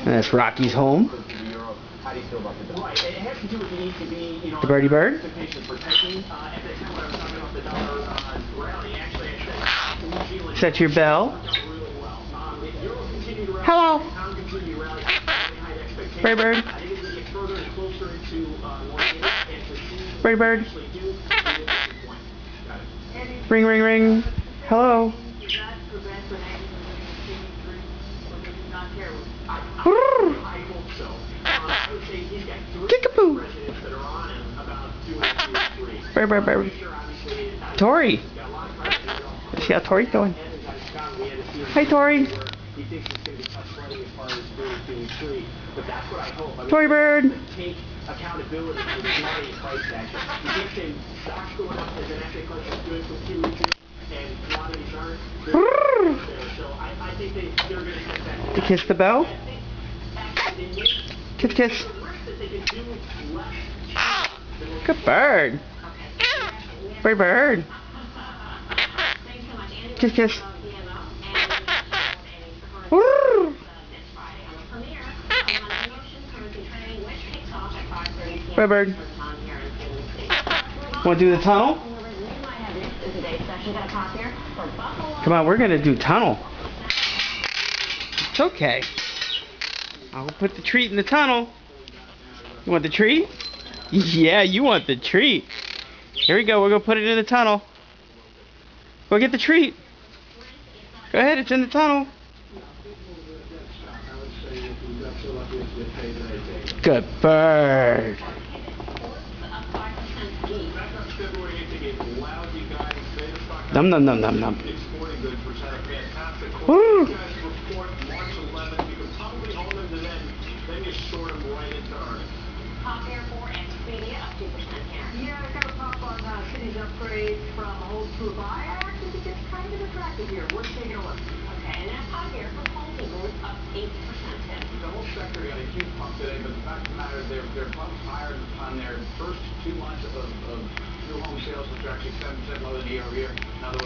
And that's Rocky's home. The birdie bird. Set your bell. Hello. Birdie bird. Birdie bird. Ring, ring, ring. Hello. Kickapoo. Bird, bird, bird. Tori. See how Tori's going. Hi, Tori. Tori bird. To kiss the bell. Kiss, kiss. Good bird. Bird, bird. Kiss, kiss. Bird, bird. Want to do the tunnel? Come on, we're gonna do tunnel. It's okay. I'll put the treat in the tunnel. You want the treat? Yeah, you want the treat. Here we go. We're gonna put it in the tunnel. Go get the treat. Go ahead. It's in the tunnel. Good bird. Num num num num num. Woo! Yeah, I got a pop on City's upgrade from old to buy. I actually think it's kind of attractive here. Worth taking a look. Okay, and that's hot here for home goes up 8%. The whole sector got a huge pump today, but the fact of the matter is their pumps higher on their first 2 months of new home sales, which are actually 7% lower than year over year. In other words,